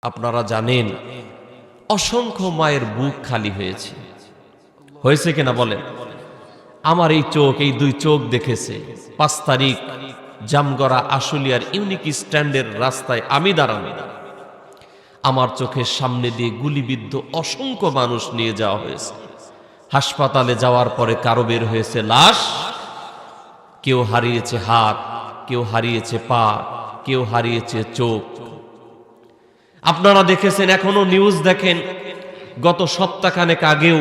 আপনারা জানেন অসংখ্য মায়ের বুক খালি হয়েছে কিনা বলেন। আমার এই চোখ, এই দুই চোখ দেখেছে 5 তারিখ জামগড়া আশুলিয়ার ইউনিক স্ট্যান্ডের রাস্তায় আমি দাঁড়ানো, আমার চোখের সামনে দিয়ে গুলিবিদ্ধ অসংখ্য মানুষ নিয়ে যাওয়া হয়েছে। হাসপাতালে যাওয়ার পরে কারো বের হয়েছে লাশ, কেউ হারিয়েছে হাত, কেউ হারিয়েছে পা, কেউ হারিয়েছে চোখ। আপনারা দেখেছেন, এখনো নিউজ দেখেন, গত সপ্তাহখানেক আগেও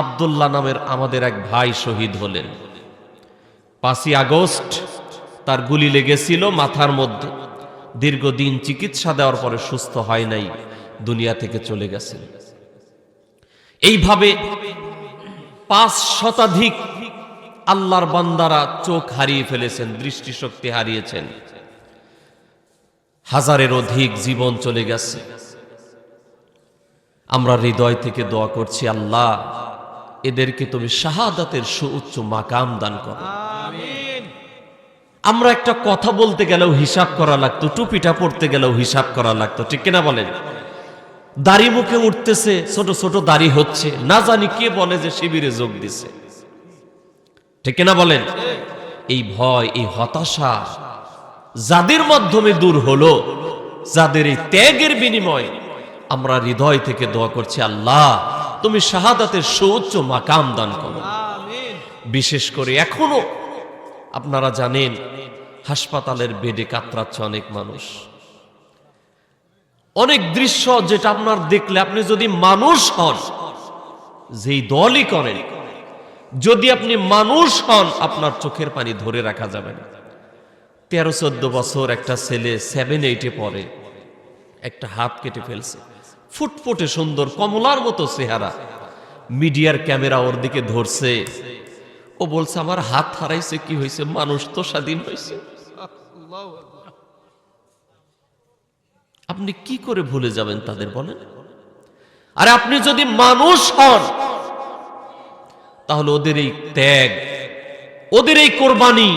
আব্দুল্লাহ নামের আমাদের এক ভাই শহীদ হলেন। 5ই আগস্ট তার গুলি লেগেছিল মাথার মধ্যে, দীর্ঘদিন চিকিৎসা দেওয়ার পরে সুস্থ হয় নাই, দুনিয়া থেকে চলে গেছেন। এইভাবে 5 শতাধিক আল্লাহর বান্দারা চোখ হারিয়ে ফেলেছেন, দৃষ্টিশক্তি হারিয়েছেন, হাজারের অধিক জীবন চলে গেছে। আমরা হৃদয় থেকে দোয়া করছি, আল্লাহ এদেরকে তুমি শাহাদাতের সুউচ্চ মাকাম দান করো। আমরা একটা কথা বলতে গেলেও হিসাব করা লাগতো, টুপিটা পড়তে গেলেও হিসাব করা লাগতো, ঠিক কিনা বলেন। দাড়ি মুখে উঠতেছে, ছোট ছোট দাড়ি হচ্ছে, না জানি কে বলে যে শিবিরে যোগ দিছে, ঠিক কিনা বলেন। এই ভয়, এই হতাশা যাদের মাধ্যমে দূর হলো, যাদের এই ত্যাগের বিনিময়ে, আমরা হৃদয় থেকে দোয়া করছি, আল্লাহ তুমি শাহাদাতের সুউচ্চ মাকাম দান করো। বিশেষ করে এখনো আপনারা জানেন হাসপাতালের বেডে কাতরাচ্ছে অনেক মানুষ। অনেক দৃশ্য যেটা আপনার দেখলে, আপনি যদি মানুষ হন, যেই দলই করেন, যদি আপনি মানুষ হন, আপনার চোখের পানি ধরে রাখা যাবে না। 13-14 বছর একটা ছেলে 7-8-এ পড়ে, একটা হাত কেটে ফেলছে, ফুটফুটে সুন্দর কমলার মতো চেহারা, মিডিয়ার ক্যামেরা ওর দিকে ধরছে, ও বলছে আমার হাত হারাইছে, কি হয়েছে, মানুষ তো স্বাধীন হয়েছে। আপনি কি করে ভুলে যাবেন তাদের, বলেন। আরে আপনি যদি মানুষ হন, তাহলে ওদের এই ত্যাগ, ওদের এই কোরবানি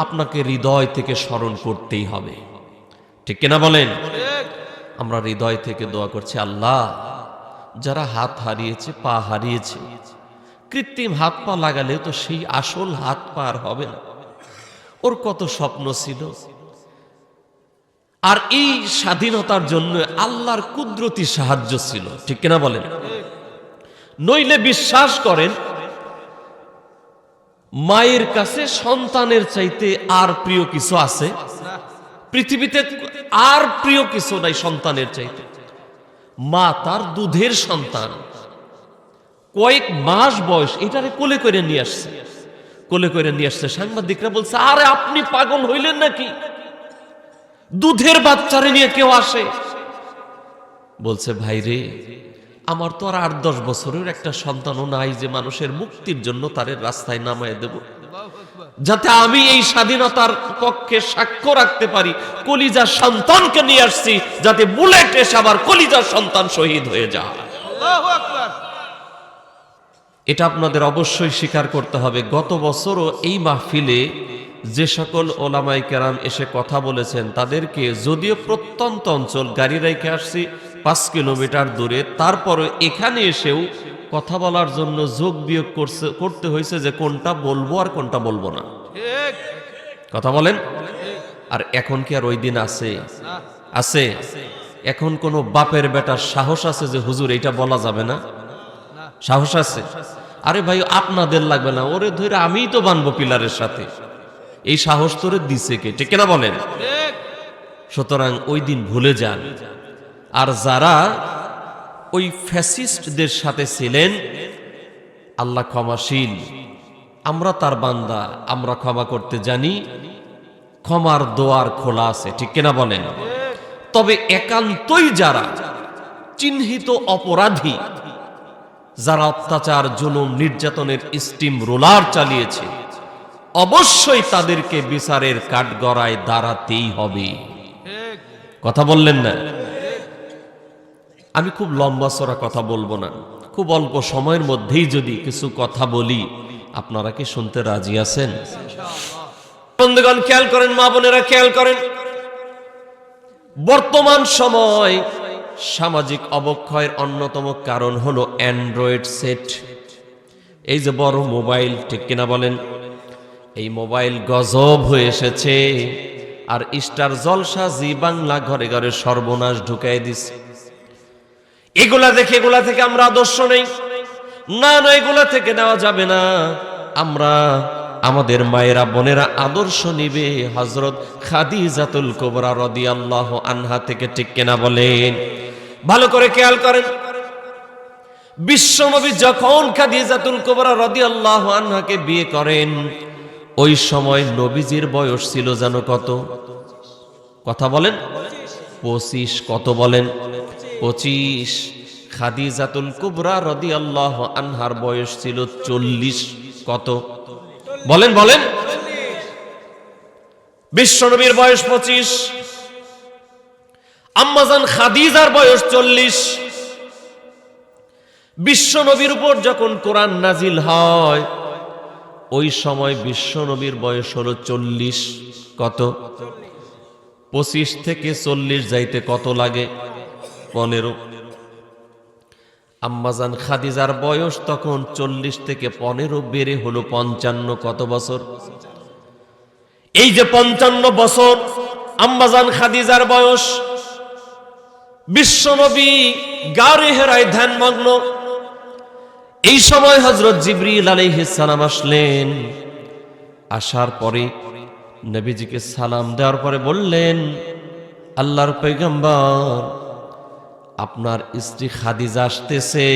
আপনাকে হৃদয় থেকে স্মরণ করতেই হবে, ঠিক কিনা বলেন। আমরা হৃদয় থেকে দোয়া করছি, আল্লাহ যারা হাত হারিয়েছে, পা হারিয়েছে, কৃত্রিম হাত পা লাগালে তো সেই আসল হাত পা আর হবে না। ওর কত স্বপ্ন ছিল, আর এই স্বাধীনতার জন্য আল্লাহর কুদরতি সাহায্য ছিল, ঠিক কিনা বলেন। নইলে বিশ্বাস করেন, মায়ের কাছে সন্তানের চাইতে আর প্রিয় কিছু আছে পৃথিবীতে? আর প্রিয় কিছু নাই সন্তানের চাইতে। মা তার দুধের সন্তান, কয়েক মাস বয়স, এটারে কোলে করে নিয়ে আসছে, কোলে করে নিয়ে আসছে। সাংবাদিকরা বলছে, আরে আপনি পাগল হইলেন নাকি, দুধের বাচ্চারে নিয়ে কেউ আসে? বলছে, ভাই রে, আমার তো আর 8-10 বছরের একটা সন্তানও নাই যে মানুষের মুক্তির জন্য তারে রাস্তায় নামায় দেব, যাতে আমি এই স্বাধীনতার পক্ষে সাক্ষ্য রাখতে পারি। কলিজার সন্তানকে নিয়ে আসছি, যাতে বুলেট এসে আবার কলিজার সন্তান শহীদ হয়ে যায়। এটা আপনাদের অবশ্যই স্বীকার করতে হবে। গত বছরও এই মাহফিলে যে সকল ওলামায়ে কেরাম এসে কথা বলেছেন, তাদেরকে যদিও প্রত্যন্ত অঞ্চল, গাড়ি রেখে আসছি 5 কিলোমিটার দূরে, তারপরে এখানে এসেও কথা বলার জন্য যোগ বিয়োগ করতে হয়েছে যে কোনটা বলবো আর কোনটা বলবো না, কথা বলেন। আর এখন কি আর ওই দিন আছে? আছে? এখন কোন বাপের বেটার সাহস আছে যে হুজুর এইটা বলা যাবে না? সাহস আছে? আরে ভাই, আপনাদের লাগবে না, ওরে ধরে আমিই তো বানবো পিলারের সাথে। এই সাহস তোরে দিছে কে, ঠিক না বলেন। সুতরাং ওই দিন ভুলে যান। আর যারা ওই ফ্যাসিস্টদের সাথে ছিলেন, আল্লাহ ক্ষমাশীল, আমরা তার বান্দা, আমরা ক্ষমা করতে জানি, ক্ষমার দোয়ার খোলা আছে, ঠিক কিনা বলেন। তবে একান্তই যারা চিহ্নিত অপরাধী, যারা অত্যাচার, জুলুম, নির্যাতনের স্টিম রোলার চালিয়েছে, অবশ্যই তাদেরকে বিচারের কাঠগড়ায় দাঁড়াতেই হবে। কথা বললেন না? আমি খুব লম্বা চড়া কথা বলবো না, খুব অল্প সময়ের মধ্যেই যদি কিছু কথা বলি, আপনারা কি শুনতে রাজি আছেন? বন্ধুগণ খেয়াল করেন, মা বোনেরা খেয়াল করেন, বর্তমান সময় সামাজিক অবক্ষয়ের অন্যতম কারণ হলো অ্যান্ড্রয়েড সেট। এই যে বড় মোবাইল, ঠিক কিনা বলেন? এই মোবাইল গজব হয়ে এসেছে, আর স্টার জলসা জি বাংলা ঘরে ঘরে সর্বনাশ ঢুকাই দিছে। এগুলা থেকে আমরা আদর্শ নেই, না না, এগুলা থেকে নেওয়া যাবে না। আমরা আমাদের মায়েরা বোনেরা আদর্শ নিবে হযরত খাদিজাতুল কুবরা রাদিয়াল্লাহু আনহা থেকে, ঠিক কিনা বলেন? ভালো করে খেয়াল করেন, বিশ্বনবী যখন খাদিজাতুল কুবরা রাদিয়াল্লাহু আনহাকে বিয়ে করেন, ওই সময় নবীজির বয়স ছিল জানো কত? কথা বলেন। 25। কত বলেন? 25। খাদিজাতুল কুবরা রাদিয়াল্লাহু আনহার বয়স ছিল 40। কত বলেন? বলেন। বিশ্বনবীর বয়স 25, আম্মাজান খাদিজার বয়স 40। বিশ্বনবীর উপর যখন কোরআন নাজিল হয়, ওই সময় বিশ্বনবীর বয়স হলো 40। কত? 25 থেকে 40 যাইতে কত লাগে? 15। আম্মাজান খাদিজার বয়স তখন 40 থেকে 15 বেড়ে হলো 55। কত বছর? এই যে 55 বছর আম্মাজান খাদিজার বয়স, বিশ্বনবী গারে হেরায় ধ্যানমগ্ন। এই সময় হযরত জিবরিল আলাইহিস সালাম আসলেন। আসার পরে নবীজিকে সালাম দেওয়ার পরে বললেন, আল্লাহর পয়গম্বর, আপনার স্ত্রী খাদিজা আসতেছে,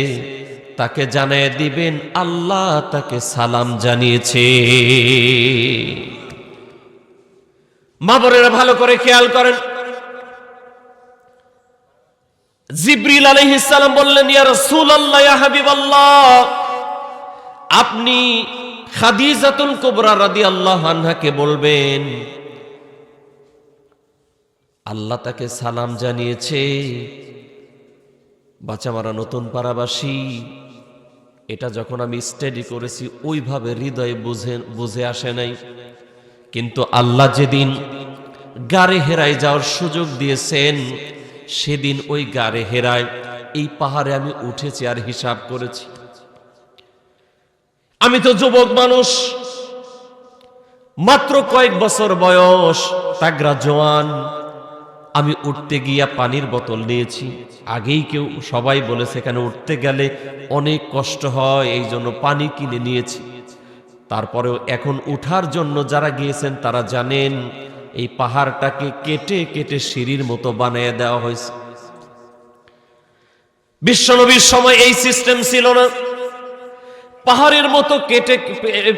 তাকে জানিয়ে দিবেন আল্লাহ তাকে সালাম জানিয়েছে। মা বোনেরা ভালো করে খেয়াল করেন, জিবরিল আলাইহিস সালাম বললেন, ইয়া রাসূলুল্লাহ, ইয়া হাবিবাল্লাহ, আপনি খাদিজাতুল কুবরা রাদিয়াল্লাহু আনহাকে বলবেন আল্লাহ তাকে সালাম জানিয়েছে। বাচ্চামারা নতুন পাড়াবাসী, এটা যখন আমি স্টাডি করেছি ওইভাবে হৃদয়ে বুঝে আসে নাই, কিন্তু আল্লাহ যেদিন গারে হেরায় যাওয়ার সুযোগ দিয়েছেন, সেদিন ওই গারে হেরায় এই পাহাড়ে আমি উঠেছি আর হিসাব করেছি। আমি তো যুবক মানুষ, মাত্র কয়েক বছর বয়স, তাগড়া জওয়ান। আমি উঠতে গিয়া পানির বোতল নিয়েছি। আগেই সবাই বলেছে এখানে উঠতে গেলে অনেক কষ্ট হয়, এই জন্য পানি কিনে নিয়েছি। তারপরেও এখন উঠার জন্য যারা গিয়েছেন তারা জানেন, এই পাহাড়টাকে কেটে কেটে সিঁড়ির মতো বানিয়ে দেওয়া হয়েছে। বিশ্বনবীর সময় এই সিস্টেম ছিল না। পাহাড়ের মতো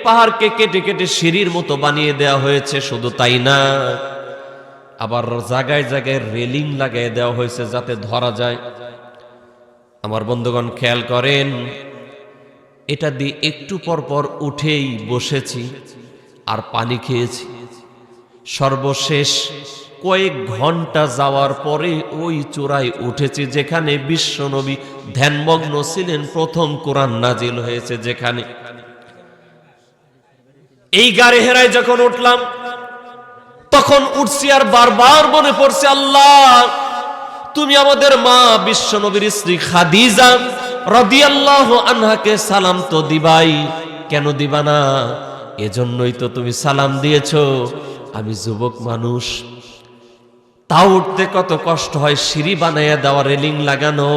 পাহাড়কে কেটে কেটে সিঁড়ির মতো বানিয়ে দেওয়া হয়েছে। শুধু তাই না, আবার জায়গায় জায়গায় রেলিং লাগিয়ে দেওয়া হয়েছে যাতে ধরা যায়। আমার বন্ধুগণ খেয়াল করেন, এটা দিয়ে একটু পর পর উঠেই বসেছি আর পানি খেয়েছি। সর্বশেষ কয়েক ঘন্টা যাওয়ার পরে ওই চূড়ায় উঠেছি যেখানে বিশ্বনবী ধ্যানমগ্ন ছিলেন, প্রথম কোরআন নাজিল হয়েছে যেখানে। এই গাড়ি হেরায় যখন উঠলাম, তখন উঠছি আর বারবার মনে পড়ছে, আল্লাহ তুমি আমাদের মা বিশ্বনবীর স্ত্রী খাদিজা রাদিয়াল্লাহু আনহাকে সালাম তো দিবাই, কেন দিবা না? এজন্যই তো তুমি সালাম দিয়েছো। আমি যুবক মানুষ, তাও উঠতে কত কষ্ট হয়, সিঁড়ি বানাইয়া দেওয়া, রেলিং লাগানো।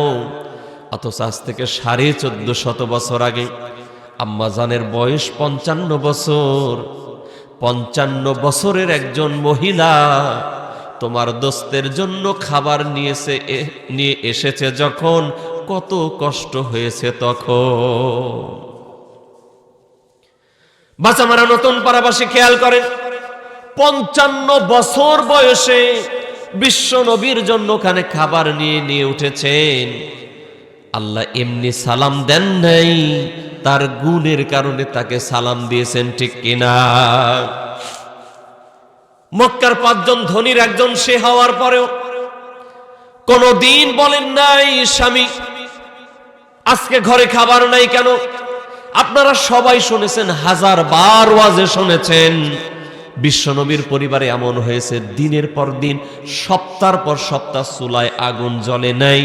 অথচ আজ থেকে 1450 বছর আগে আম্মাজানের বয়স 55 বছর। 55 বছরের একজন মহিলা তোমার দোস্তের জন্য খাবার নিয়ে এসেছে যখন, কত কষ্ট হয়েছে তখন। বাচ্চামারা নতুন পাড়াবাসী খেয়াল করেন, 55 বছর বয়সে বিশ্ব নবীর জন্য ওখানে খাবার নিয়ে উঠেছেন। আল্লাহ এমনি সালাম দেন নাই, তার গুণের কারণে তাকে সালাম দিয়েছেন, ঠিক কিনা? মক্কার 5 জন ধনীর একজন সে হওয়ার পরেও কোনদিন বলেন নাই, স্বামী আজকে ঘরে খাবার নাই কেন? আপনারা সবাই শুনেছেন, 1000 বার ওয়াজে শুনেছেন, বিশ্বনবীর পরিবারে এমন হয়েছে দিনের পর দিন, সপ্তাহের পর সপ্তাহ চুলায় আগুন জ্বলে নাই,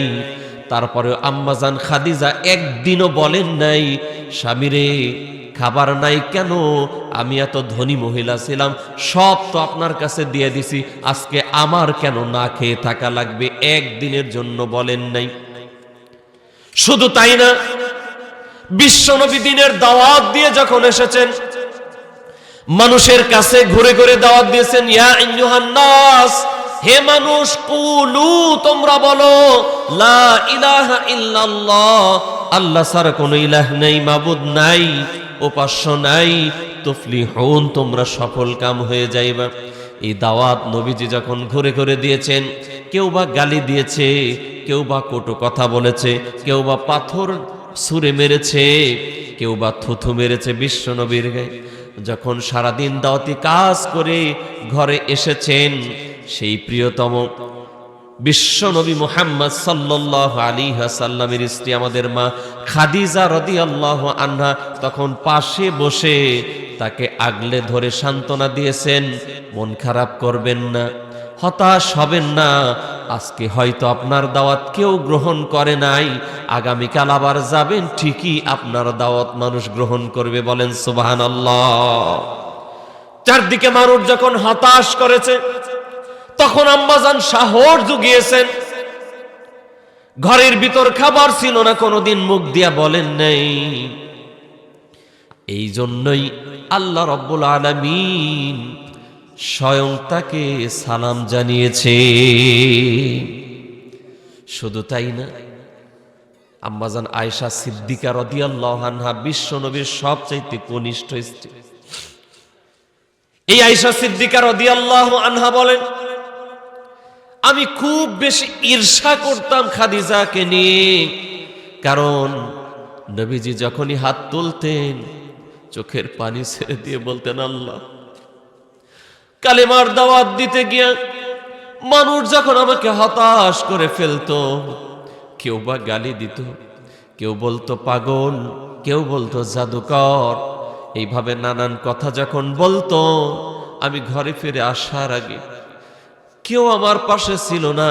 তারপরেও আম্মাজান খাদিজা একদিনও বলেন নাই স্বামীরে খাবার নাই কেন, আমি এত ধনী মহিলা ছিলাম, সব তো আপনার কাছে দিয়ে দিছি, আজকে আমার কেন না খেয়ে থাকা লাগবে, একদিনের জন্য বলেন নাই। শুধু তাই না, বিশ্বনবী দিনের দাওয়াত দিয়ে যখন এসেছেন, মানুষের কাছে ঘুরে ঘুরে দাওয়াত দিয়েছেন, ইয়া আইয়ুহান নাস, হে মানুষ, কুলু, তোমরা বলো, লা ইলাহা ইল্লাল্লাহ, আল্লাহ ছাড়া কোনো ইলাহ নেই, মাবুদ নাই, উপাস্য নাই, তুফলিহুন, তোমরা সফল কাম হয়ে যাইবা। এই দাওয়াত নবীজি যখন ঘুরে ঘুরে দিয়েছেন, কেউ বা গালি দিয়েছে, কেউ বা কটু কথা বলেছে, কেউ বা পাথর ছুঁড়ে মেরেছে, কেউ বা থুথু মেরেছে বিশ্ব নবীর গায়ে। যখন সারাদিন দাওয়াতি কাজ করে ঘরে এসেছেন, সেই প্রিয়তম বিশ্ব নবী মুহাম্মদ সাল্লাল্লাহু আলাইহি ওয়াসাল্লামের স্ত্রী আমাদের মা খাদিজা রাদিয়াল্লাহু আনহা তখন পাশে বসে তাকে আগলে ধরে সান্ত্বনা দিয়েছেন, মন খারাপ করবেন না, হতাশ হবেন না, আজকে হয়তো আপনার দাওয়াত কেউ গ্রহণ করে নাই, আগামীকাল আবার যাবেন, ঠিকই আপনার দাওয়াত মানুষ গ্রহণ করবে। বলেন সুবহানাল্লাহ। চারদিকে মানুষ যখন হতাশ করেছে, তখন আম্মাজান সাহস জুগিয়েছেন। ঘরের ভিতর খাবার ছিল না, কোনোদিন মুখ দিয়া বলেন নাই। এই জন্যই আল্লাহ রাব্বুল আলামিন স্বয়ং তাকে সালাম জানিয়েছে। শুধু তাই না, আম্মাজান আয়েশা সিদ্দিকা রাদিয়াল্লাহু আনহা বিশ্ব নবীর সবচাইতে কনিষ্ঠ স্ত্রী। এই আয়েশা সিদ্দিকা রাদিয়াল্লাহু আনহা বলেন, আমি খুব বেশি ঈর্ষা করতাম খাদিজাকে নিয়ে, কারণ নবীজি যখনই হাত তুলতেন চোখের পানি ছেড়ে দিয়ে বলতেন, আল্লাহ, কালেমার দাওয়াত দিতে গিয়া মানুষ যখন আমাকে হতাশ করে ফেলতো, কেউ বা গালি দিত, কেউ বলতো পাগল, কেউ বলতো জাদুকর, এইভাবে নানান কথা যখন বলতো, আমি ঘরে ফিরে আসার আগে কেউ আমার পাশে ছিল না,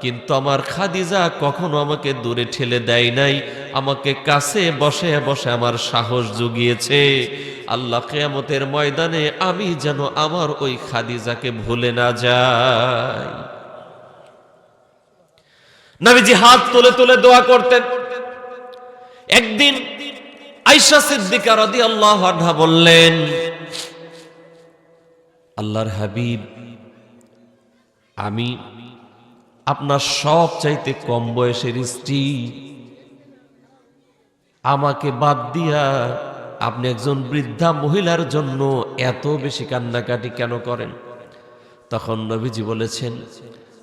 কিন্তু আমার খাদিজা কখনো আমাকে দূরে ঠেলে দেয় নাই, আমাকে কাছে বসে বসে আমার সাহস জুগিয়েছে। আল্লাহ কিয়ামতের ময়দানে আমি যেন আমার ওই খাদিজাকে ভুলে না যাই। নবীজি হাত তুলে তুলে দোয়া করতেন। একদিন আয়েশা সিদ্দিকা রাদিয়াল্লাহু আনহা বললেন, আল্লাহর হাবিব, আমি আপনার সব চাইতে কম বয়সের স্ত্রী, আমাকে বাদ দিয়া আপনি একজন বৃদ্ধা মহিলার জন্য এত বেশি কান্নাকাটি কেন করেন? তখন নবীজি বলেছেন,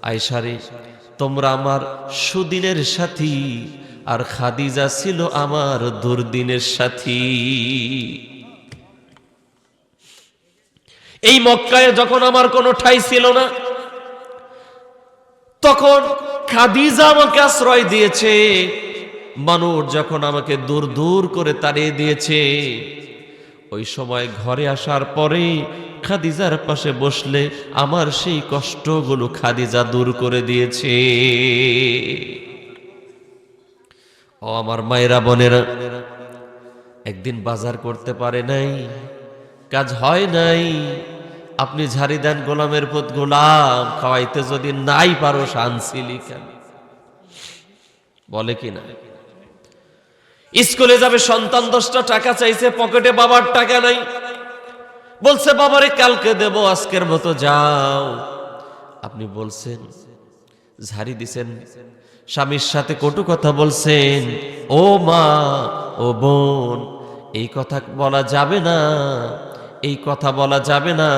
আয়েশা রে, তোমরা আমার সুদিনের সাথী, আর খাদিজা ছিল আমার দুর্দিনের সাথী। এই মক্কায় যখন আমার কোনো ঠাঁই ছিল না, তখন খাদিজা আমাকে আশ্রয় দিয়েছে। মানুষ যখন আমাকে দূর দূর করে তাড়িয়ে দিয়েছে, ওই সময় ঘরে আসার পরে খাদিজার পাশে বসলে আমার সেই কষ্টগুলো খাদিজা দূর করে দিয়েছে। ও আমার মায়েরা বোনেরা, একদিন বাজার করতে পারে নাই, কাজ হয় নাই, আপনি ঝাড়ি দেন গোলামের পুত, গোলাম খাওয়াইতে যদি নাই পারো শানছিলি কেন? বলে কি না? স্কুলে যাবে সন্তান, 10টা টাকা চাইছে, পকেটে বাবার টাকা নাই, বলছে বাবারে কালকে দেব, আজকের মতো যাও। আপনি বলছেন, ঝাড়ি দিছেন, স্বামীর সাথে কটু কথা বলছেন, ও মা, ও বোন, এই কথা বলা যাবে না, এই কথা বলা যাবে না।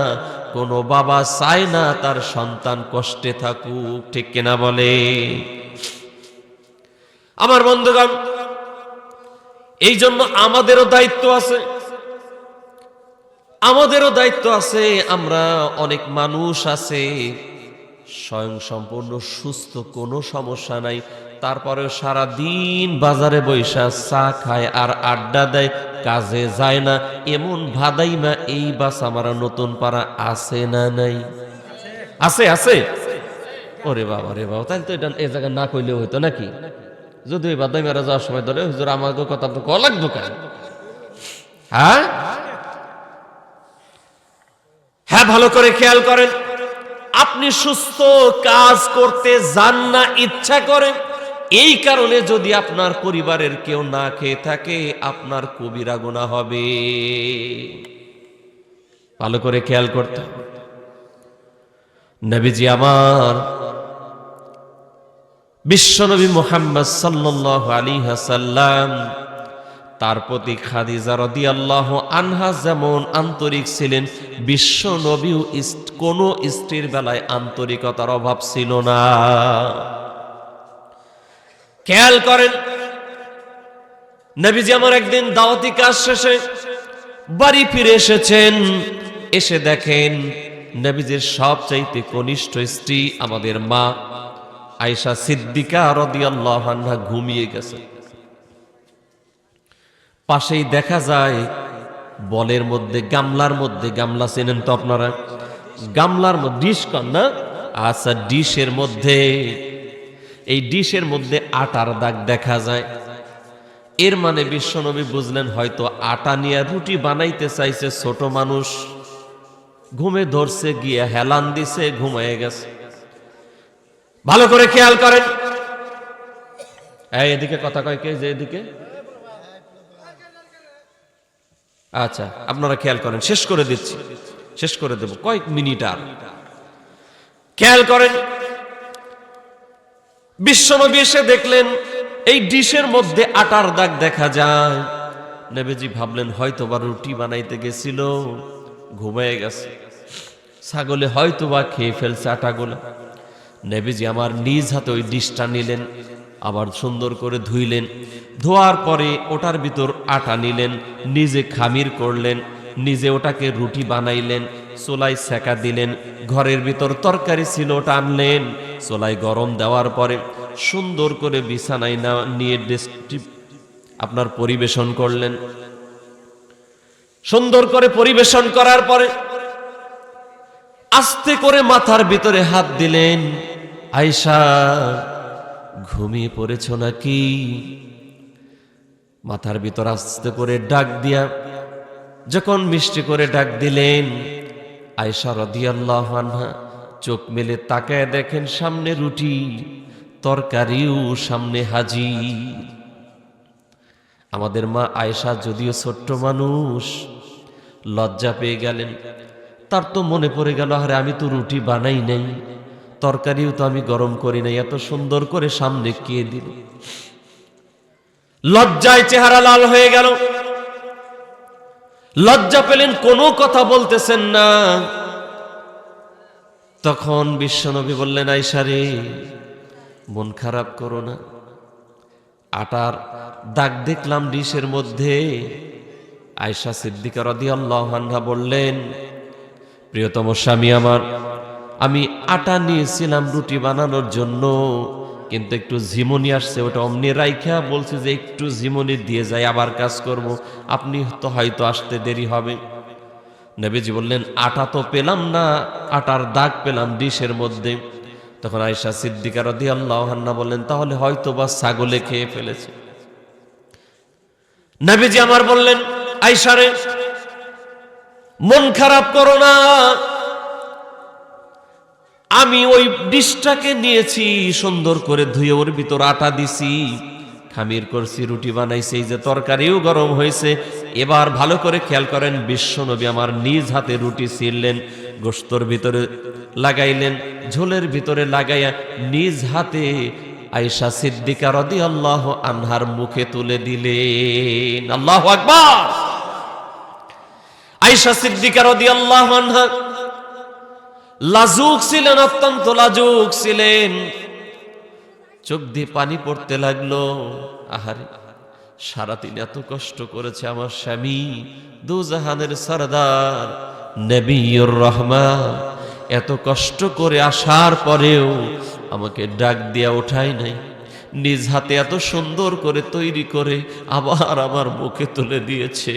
কোনো বাবা চায় না তার সন্তান কষ্টে থাকুক, ঠিক কিনা বলে? আমার বন্ধুগণ, এই জন্য আমাদেরও দায়িত্ব আছে, আমাদেরও দায়িত্ব আছে। আমরা অনেক মানুষ আছে স্বয়ং সম্পূর্ণ সুস্থ, কোনো সমস্যা নাই, তারপরেও সারা দিন বাজারে বৈশা চা খায় আর আড্ডা দেয়, কাজে যায় না, এমন ভাদাইমা এই বাস আমার নতুন পাড়া আছে না নাই? আছে আছে। ওরে বাবা রে বাবা, তাহলে তো এটা এই জায়গায় না কইলেও হইতো নাকি? যদি ওই ভাদাইমারা যাওয়ার সময় ধরে হুজুর আমাকে কথা তো কল লাগতো কেন? হ্যাঁ হ্যাঁ, ভালো করে খেয়াল করেন। আপনি সুস্থ কাজ করতে যান না ইচ্ছা করে, এই কারণে যদি আপনার পরিবারের কেউ না খেয়ে থাকে, আপনার কবিরা গুনাহ হবে। ভালো করে খেয়াল করতে। নবীজি আমার বিশ্বনবী মুহাম্মদ সাল্লাল্লাহু আলাইহি ওয়াসাল্লাম, তার প্রতি খাদিজা রাদিয়াল্লাহু আনহা যেমন আন্তরিক ছিলেন, বিশ্ব নবীও কোন স্ত্রীর বেলায় আন্তরিকতার অভাব ছিল না। খেয়াল করেন, নবীজি আমার একদিন দাওয়াতি কাজ শেষে বাড়ি ফিরে এসেছেন। এসে দেখেন নবীজির সবচাইতে কনিষ্ঠ স্ত্রী আমাদের মা আয়েশা সিদ্দিকা রাদিয়াল্লাহু আনহা ঘুমিয়ে গেছে। পাশেই দেখা যায় বলের মধ্যে, গামলার মধ্যে, গামলা চেনেন তো আপনারা, গামলার মধ্যে ডিশ কর না, আচ্ছা ডিশের মধ্যে, এই ডিশের মধ্যে আটার দাগ দেখা যায়। এর মানে বিশ্বনবী বুঝলেন হয়তো আটা নিয়ে রুটি বানাইতে চাইছে ছোট মানুষ, ঘুমে ধরছে, গিয়ে হেলান দিছে, ঘুমায় গেছে। ভালো করে খেয়াল করেন। এদিকে কথা কয় কে? যে এদিকে, আচ্ছা আপনারা খেয়াল করেন, শেষ করে দিচ্ছি, শেষ করে দেব কয়েক মিনিট আর। খেয়াল করেন, বিশ্বনবী এসে দেখলেন এই ডিশের মধ্যে আটার দাগ দেখা যায়। নবীজি ভাবলেন হয়তোবা রুটি বানাইতে গেছিল, ঘুমিয়ে গেছে, ছাগলে হয়তোবা খেয়ে ফেলছে আটাগুলো। নবীজি আমার নিজ হাতে ওই ডিশটা নিলেন, আবার সুন্দর করে ধুইলেন, ধোয়ার পরে ওটার ভিতর আটা নিলেন, নিজে খামির করলেন, নিজে ওটাকে রুটি বানাইলেন, চুলায় সেকা দিলেন, ঘরের ভিতর তরকারি ছিল ওটা আনলেন, চুলায় গরম দেওয়ার পরে সুন্দর করে বিছানায় নিয়ে আপনার পরিবেশন করলেন। সুন্দর করে পরিবেশন করার পরে আস্তে করে মাথার ভিতরে হাত দিলেন। আয়েশা, ঘুমিয়ে পড়েছ নাকি? মাথার ভিতর আস্তে করে ডাক দিয়া যখন মিষ্টি করে ডাক দিলেন, আয়েশা রাদিয়াল্লাহু আনহা চোখ মেলে তাকায় দেখেন সামনে রুটি, তরকারিও সামনে হাজির। আমাদের মা আয়েশা যদিও ছোট্ট মানুষ, লজ্জা পেয়ে গেলেন। তার তো মনে পড়ে গেল, আরে আমি তো রুটি বানাই নাই, তরকারিও তো আমি গরম করি নাই, এত সুন্দর করে সামনে কে দিল। লজ্জায় চেহারা লাল হয়ে গেল, লজ্জা পেলেন, কোনো কথা বলতেছেন না। তখন বিশ্বনবী বললেন, আয়েশা রে, মন খারাপ করো না, আটার দাগ দেখলাম ডিশের মধ্যে। আয়েশা সিদ্দিকা রাদিয়াল্লাহু আনহা বললেন, প্রিয়তম স্বামী আমার, আমি আটা নিয়েছিলাম রুটি বানানোর জন্য, কিন্তু একটু ঝিমুনি আসছে, ওটা অমনি রাইখা বলছে যে একটু ঝিমুনি দিয়ে যাই, আবার কাজ করব, আপনি তো হয়তো আসতে দেরি হবে। নবীজি বললেন, আটা তো পেলাম না, আটার দাগ পেলাম ডিশের মধ্যে। তখন আয়েশা সিদ্দিকা রাদিয়াল্লাহু আনহা বললেন, তাহলে হয়তো বা ছাগলে খেয়ে ফেলেছে। নবীজি আমার বললেন, আয়েশা রে, মন খারাপ করো না, আমি ওই ডিশটাকে নিয়েছি, সুন্দর করে ধুয়ে ওর ভিতর আটা দিছি, খামির করছি, রুটি বানাইছি, এই যে তরকারিও গরম হয়েছে। এবার ভালো করে খেয়াল করেন, বিশ্বনবী আমার নিজ হাতে রুটি ছিঁড়লেন, গোশতর ভিতরে লাগাইলেন, ঝোলের ভিতরে লাগাইয়া নিজ হাতে আয়েশা সিদ্দিকা রাদিয়াল্লাহু আনহার মুখে তুলে দিলেন। আল্লাহু আকবার। আয়েশা সিদ্দিকা রাদিয়াল্লাহু আনহা লাজুক ছিলেন, অত্যন্ত লাজুক ছিলেন, চোখ দিয়ে পানি পড়তে লাগলো। আহারে, সারাদিন এত কষ্ট করেছে আমার স্বামী, দুজাহানের সরদার নবিয়ুর রহমান, এত কষ্ট করে আসার পরেও আমাকে ডাক দিয়া ওঠায় নাই, নিজ হাতে এত সুন্দর করে তৈরি করে আবার আমার মুখে তুলে দিয়েছে।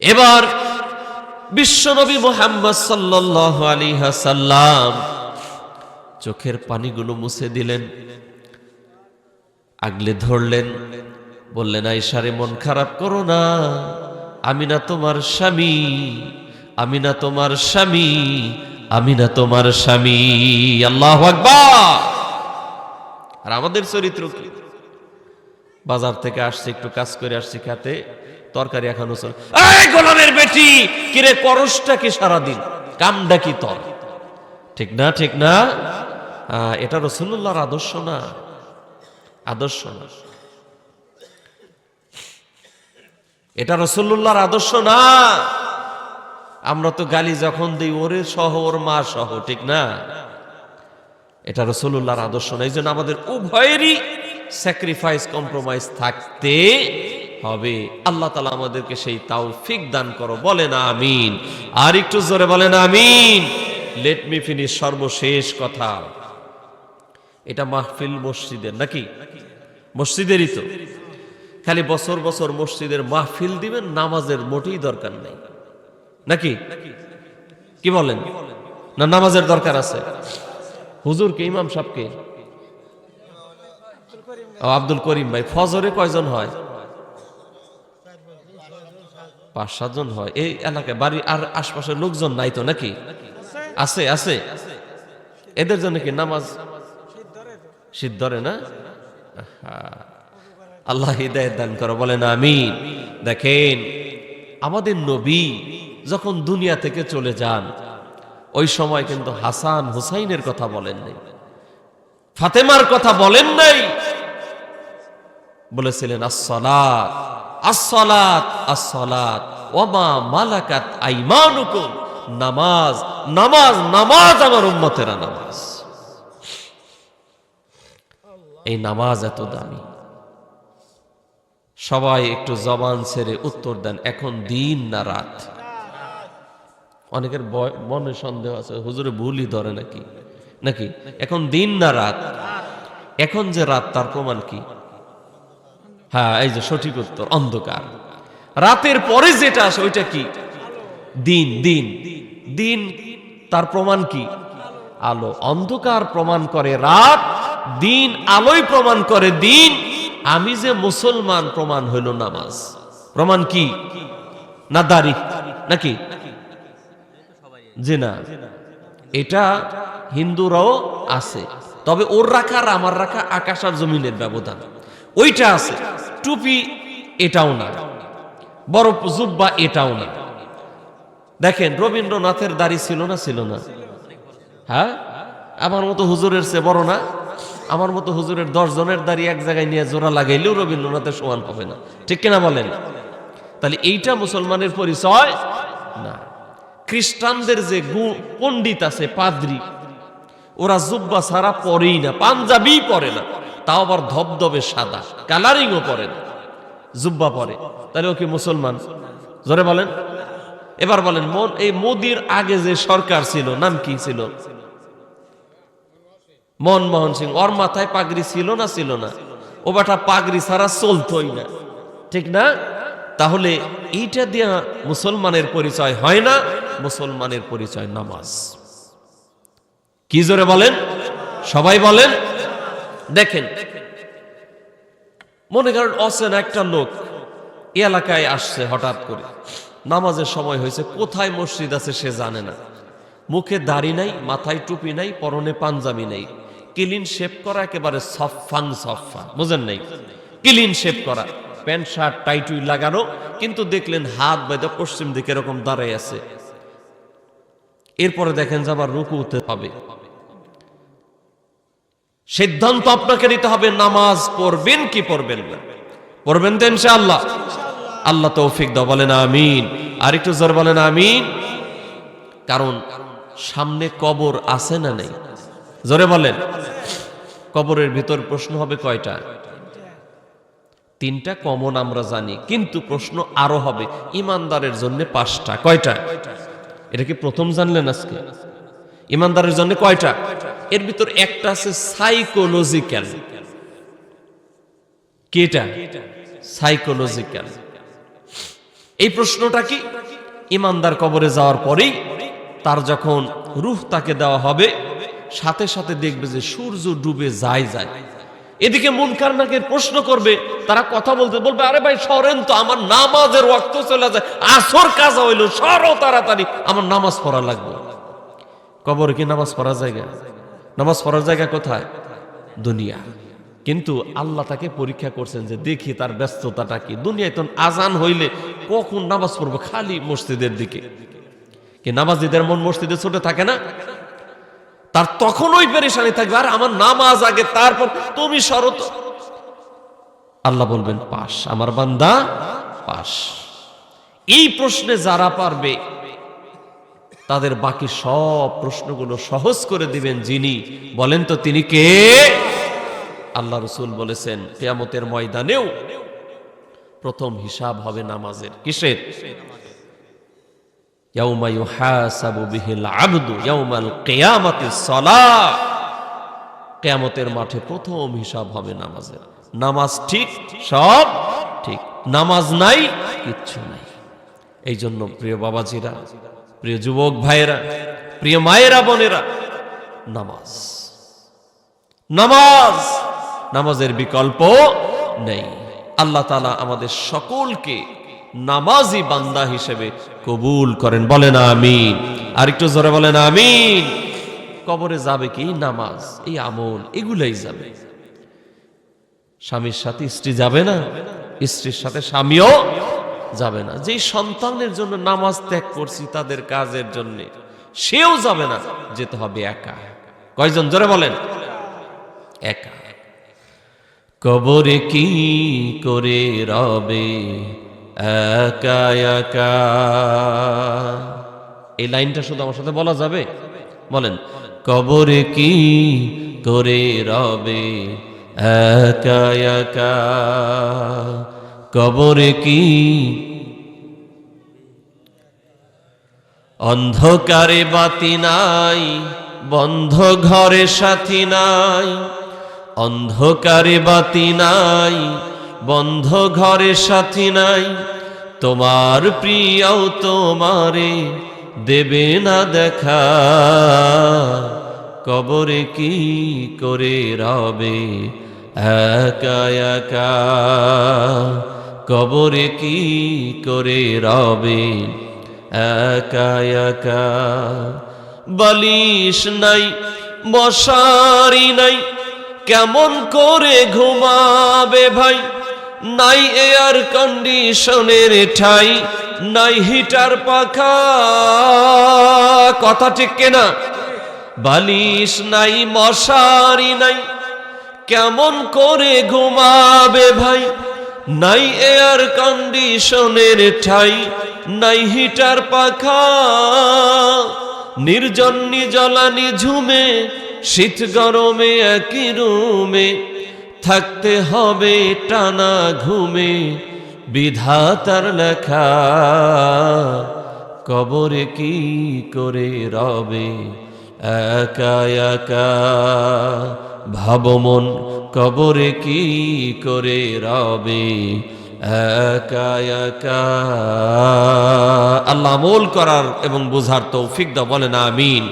এবার বিশ্বনবী মুহাম্মদ সাল্লাল্লাহু আলাইহি ওয়াসাল্লাম চোখের পানিগুলো মুছে দিলেন, আগলে ধরলেন, বললেন আয়েশারে মন খারাপ করো না, আমি না তোমার স্বামী, আমি না তোমার স্বামী, আমি না তোমার স্বামী। আল্লাহু আকবার। আর আমাদের চরিত্র কি? বাজার থেকে আসছে, একটু কাজ করে আসছি, খাতে তরকারি এখনো চল, এই গোলামের বেটি কিরে করসটা কি সারাদিন, কামটা কি তোর? ঠিক না, ঠিক না? এটা রাসূলুল্লাহর আদর্শ না, আদর্শ না, এটা রাসূলুল্লাহর আদর্শ না। আমরা তো গালি যখন দিই ওরে সহ, ওর মা সহ, ঠিক না? এটা রাসূলুল্লাহর আদর্শ না। এই জন্য আমাদের উভয়েরই স্যাক্রিফাইস, কম্প্রোমাইজ থাকতে হবে। আল্লাহ তাআলা আমাদেরকে সেই তৌফিক দান করো, বলেন আমিন। আর একটু জোরে বলেন আমিন। লেট মি ফিনিশ, সর্বশেষ কথা। এটা মাহফিল মসজিদের নাকি? মসজিদেরই তো। খালি বছর বছর মসজিদের মাহফিল দিবেন, নামাজের মোটেই দরকার নেই নাকি? কি বলেন? না নামাজের দরকার আছে? হুজুরকে, ইমাম সাহেবকে, আব্দুল করিম ভাই, ফজরে কয়জন হয়? 5-7 জন হয়। এই এলাকায় বাড়ি আর আশপাশের লোকজন নাই তো নাকি? আছে, আছে। এদের জন্য কি নামাজ শীত ধরে না? আল্লাহ হিদায়াত দান করো, বলেন আমিন। দেখেন আমাদের নবী যখন দুনিয়া থেকে চলে যান, ওই সময় কিন্তু হাসান হুসাইনের কথা বলেন নাই, ফাতেমার কথা বলেন নাই, বলেছিলেন আসসালাত আসসালাত আসসালাত ওয়া মা মালাকাত আইমানুকুম, নামাজ নামাজ নামাজ, আমার উম্মতেরা নামাজ। এই নামাজ এত দামি। সবাই একটু জবান ছেড়ে উত্তর দেন, এখন দিন না রাত? অনেকের মনে সন্দেহ আছে, হুজুরে ভুলই ধরে নাকি নাকি এখন দিন না রাত? এখন যে রাত তার প্রমাণ কি? হ্যাঁ, এই যে সঠিক উত্তর, অন্ধকার। রাতের পরে যেটা আসে ওইটা কি? দিন। দিন দিন তার প্রমাণ কি? আলো। অন্ধকার প্রমাণ করে রাত, দিন আলোয় প্রমাণ করে দিন। আমি যে মুসলমান প্রমাণ হইল নামাজ। প্রমাণ কি? না দাড়ি নাকি? জি না, এটা হিন্দুরাও আছে, তবে ওর রাখা আর আমার রাখা আকাশ আর জমিনের ব্যবধান। ওইটা আছে। টুপি এটাও না, বড় জুব্বা এটাও না। দেখেন রবীন্দ্রনাথের দাড়ি ছিল না? ছিল না? হ্যাঁ, আমার মতো হুজুরের চেয়ে বড় না? আমার মতো হুজুরের 10 জনের দাড়ি এক জায়গায় নিয়ে জোড়া লাগাইলেও রবীন্দ্রনাথের সমান হবে না, ঠিক কিনা বলেন? তাহলে এইটা মুসলমানের পরিচয় না। খ্রিস্টানদের যে পণ্ডিত আছে, পাদ্রী, ওরা জুব্বা ছাড়া পরেই না, পাঞ্জাবি পরে না, তাও আবার ধবধবে সাদা, কালারিংও পরে না, জুব্বা পরে। তাহলে ও কি মুসলমান? জোরে বলেন। এবার বলেন, এই মোদির আগে যে সরকার ছিল, নাম কি ছিল? মনমোহন সিং। ওর মাথায় পাগড়ি ছিল না? ছিল না? ও বাটা পাগড়ি ছাড়া চলতোই না, ঠিক না? তাহলে এইটা দিয়া মুসলমানের পরিচয় হয় না। মুসলমানের পরিচয় নামাজ। কি জোরে বলেন, সবাই বলেন। দেখেন, মনে করেন অচেনা একটা লোক এই এলাকায় আসছে, হঠাৎ করে নামাজের সময় হয়েছে, কোথায় মসজিদ আছে সে জানে না, মুখে দাড়ি নাই, মাথায় টুপি নাই, পরনে পাঞ্জাবি নাই, ক্লিন শেপ করা, একেবারে সফাং সফা, বুঝেন নাই? ক্লিন শেপ করা, প্যান্ট শার্ট টাইটুই লাগানো, কিন্তু দেখলেন হাত বেঁধে পশ্চিম দিকে এরকম দাঁড়ায় আছে। এরপরে দেখেন যে আবার রুকুতে হবে। সিদ্ধান্ত আপনাকে নিতে হবে, নামাজ পড়বেন কি পড়বেন না? পড়বেন তো ইনশাআল্লাহ? আল্লাহ তৌফিক দাও, বলেন আমিন। আর একটু জোর বলেন আমিন। কারণ সামনে কবর আছে না নেই? জোরে বলেন। কবরের ভিতর প্রশ্ন হবে কয়টা? 3টা কমন আমরা জানি, কিন্তু প্রশ্ন আরো হবে ইমানদারের জন্য 5টা। কয়টা? এটা কি প্রথম জানলেন আজকে? ইমানদারের জন্য কয়টা? এর ভিতর একটা আছে সাইকোলজিক্যাল। কেটা? সাইকোলজিক্যাল। এই প্রশ্নটা কি? ইমানদার কবরে যাওয়ার পরেই তার যখন রূহ তাকে দেওয়া হবে, সাথে সাথে দেখবে যে সূর্য ডুবে যায়। এদিকে মুনকার নাকির প্রশ্ন করবে, তারা কথা বলতে বলবে, আরে ভাই সরেন তো, আমার নামাজের ওয়াক্ত চলে যায়, আসর কাজা হইল, সরো তাড়াতাড়ি, আমার নামাজ পড়া লাগবে। কবরে কি নামাজ পড়ার জায়গা? নামাজ পড়ার জায়গা কোথায়? দুনিয়া। কিন্তু আল্লাহ তাকে পরীক্ষা করছেন যে দেখি তার ব্যস্ততাটা কি। দুনিয়ায় তো আজান হইলে কখন নামাজ পড়বো, খালি মসজিদের দিকে। কি নামাজীদের মন মসজিদে ছুটে থাকে না? তার তখন ওই পেরেশানি থাকবে, আর আমার নামাজ আগে, তারপর তুমি শরত। আল্লাহ বলবেন পাস, আমার বান্দা পাস। এই প্রশ্নে যারা পারবে তাদের বাকি সব প্রশ্নগুলো সহজ করে দিবেন যিনি, বলেন তো তিনি কে? আল্লাহ রাসূল বলেছেন কিয়ামতের ময়দানেও প্রথম হিসাব হবে নামাজের। কিসের? ইয়াউমা ইউহাসাবু বিহিল আবদু ইয়াউমাল কিয়ামাতিস সালাহ। কিয়ামতের মাঠে প্রথম হিসাব হবে নামাজের। নামাজ ঠিক, সব ঠিক। নামাজ নাই, কিচ্ছু নাই। এই জন্য প্রিয় বাবাজিরা, প্রিয় যুবক ভাইয়েরা, প্রিয় মায়েরা, বোনেরা, নামাজ, নামাজ, নামাজের বিকল্প নেই। আল্লাহ তাআলা আমাদের সকলকে নামাজি বান্দা হিসেবে কবুল করেন, বলেন আমিন। আর একটু জোরে বলেন আমিন। কবরে যাবে কি? নামাজ, এই আমল, এগুলাই যাবে। স্বামীর সাথে স্ত্রী যাবে না, স্ত্রীর সাথে স্বামীও যাবে না। যেই সন্তানের জন্য নামাজ ত্যাগ করছি তাদের কাজের জন্য, সেও যাবে না, যেতে হবে একা। কয়জন? জোরে বলেন, একা। কবরে কি করে রবে একা একা? এই লাইনটা শুধু আমার সাথে বলা যাবে? বলেন, কবরে কি করে রবে একা একা? কবরে কি? অন্ধকারে বাতি নাই, বন্ধ ঘরে সাথী নাই। অন্ধকারে বাতি নাই, বন্ধ ঘরে সাথী নাই। তোমার প্রিয় তোমারে দেবে না দেখা। কবরে কি করে রবে একা একা? কবরে কি করে রবে একা একা? বালিশ নাই, মশারি নাই, কেমন করে ঘুমাবে ভাই? নাই এয়ার কন্ডিশনের ঠাই, নাই হিটার পাখা। কথা ঠিক কিনা? বালিশ নাই, মশারি নাই, কেমন করে ঘুমাবে ভাই? নাই এয়ার কন্ডিশনের ঠাই, নাই হিটার পাখা। নির্জন নিজলানি ঝুমে, শীত গরমে একই রুমে, থাকতে হবে টানা ঘুমে, বিধাতার লেখা। কবরে কি করে রবে একা একা? ভাবো মন, কবরে কি করে রবে একা একা? আল্লাহ আমল করার এবং বোঝার তৌফিক দাও, বলেন আমিন।